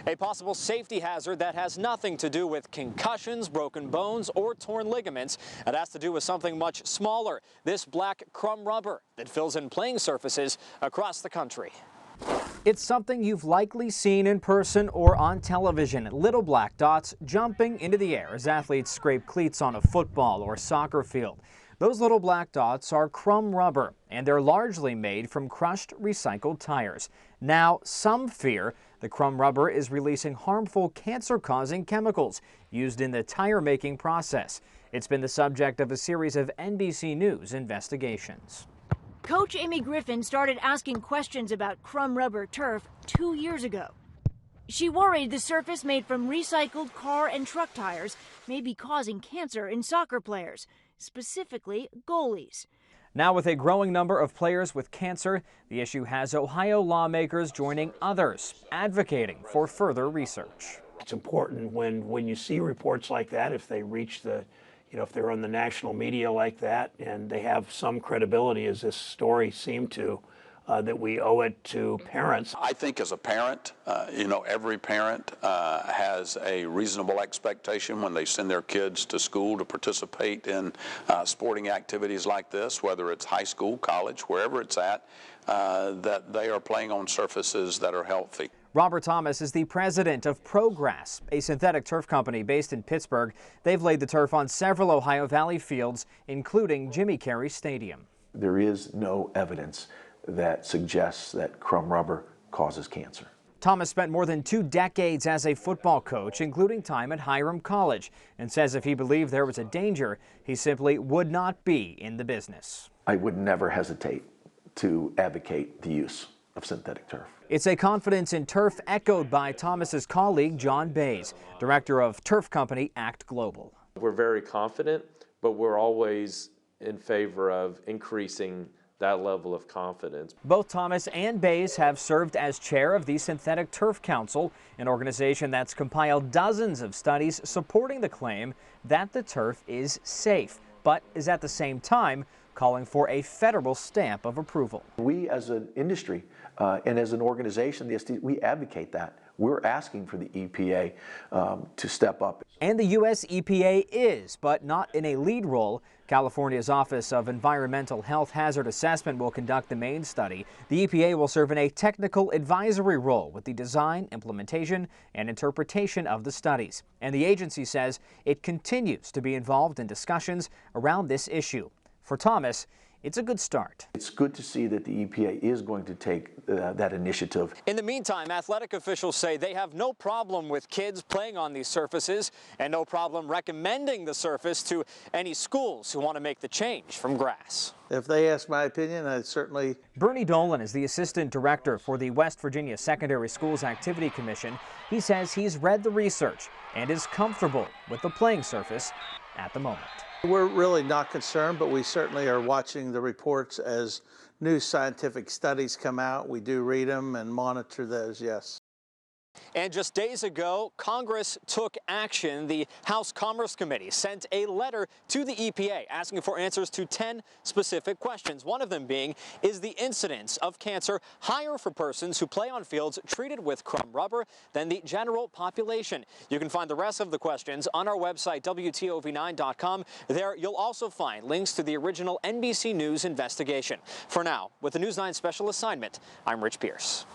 A possible safety hazard that has nothing to do with concussions, broken bones, or torn ligaments. It has to do with something much smaller, this black crumb rubber that fills in playing surfaces across the country. It's something you've likely seen in person or on television. Little black dots jumping into the air as athletes scrape cleats on a football or soccer field. Those little black dots are crumb rubber, and they're largely made from crushed recycled tires. Now, some fear the crumb rubber is releasing harmful cancer-causing chemicals used in the tire-making process. It's been the subject of a series of NBC News investigations. Coach Amy Griffin started asking questions about crumb rubber turf 2 years ago. She worried the surface made from recycled car and truck tires may be causing cancer in soccer players, specifically goalies. Now, with a growing number of players with cancer, the issue has Ohio lawmakers joining others, advocating for further research. It's important when you see reports like that, if they reach if they're on the national media like that and they have some credibility, as this story seemed to, that we owe it to parents. I think as a parent, every parent has a reasonable expectation when they send their kids to school to participate in sporting activities like this, whether it's high school, college, wherever it's at, that they are playing on surfaces that are healthy. Robert Thomas is the president of ProGrass, a synthetic turf company based in Pittsburgh. They've laid the turf on several Ohio Valley fields, including Jimmy Carey Stadium. There is no evidence that suggests that crumb rubber causes cancer. Thomas spent more than 2 decades as a football coach, including time at Hiram College, and says if he believed there was a danger, he simply would not be in the business. I would never hesitate to advocate the use of synthetic turf. It's a confidence in turf echoed by Thomas's colleague John Bays, director of turf company Act Global. We're very confident, but we're always in favor of increasing that level of confidence. Both Thomas and Bays have served as chair of the Synthetic Turf Council, an organization that's compiled dozens of studies supporting the claim that the turf is safe, but is at the same time calling for a federal stamp of approval. We as an industry and as an organization, we advocate that. We're asking for the EPA to step up. And the U.S. EPA is, but not in a lead role. California's Office of Environmental Health Hazard Assessment will conduct the main study. The EPA will serve in a technical advisory role with the design, implementation, and interpretation of the studies. And the agency says it continues to be involved in discussions around this issue. For Thomas, it's a good start. It's good to see that the EPA is going to take that initiative. In the meantime, athletic officials say they have no problem with kids playing on these surfaces and no problem recommending the surface to any schools who want to make the change from grass. If they ask my opinion, I'd certainly... Bernie Dolan is the assistant director for the West Virginia Secondary Schools Activity Commission. He says he's read the research and is comfortable with the playing surface at the moment. We're really not concerned, but we certainly are watching the reports as new scientific studies come out. We do read them and monitor those, yes. And just days ago, Congress took action. The House Commerce Committee sent a letter to the EPA asking for answers to 10 specific questions. One of them being, is the incidence of cancer higher for persons who play on fields treated with crumb rubber than the general population? You can find the rest of the questions on our website, WTOV9.com. There, you'll also find links to the original NBC News investigation. For now, with the News 9 special assignment, I'm Rich Pierce.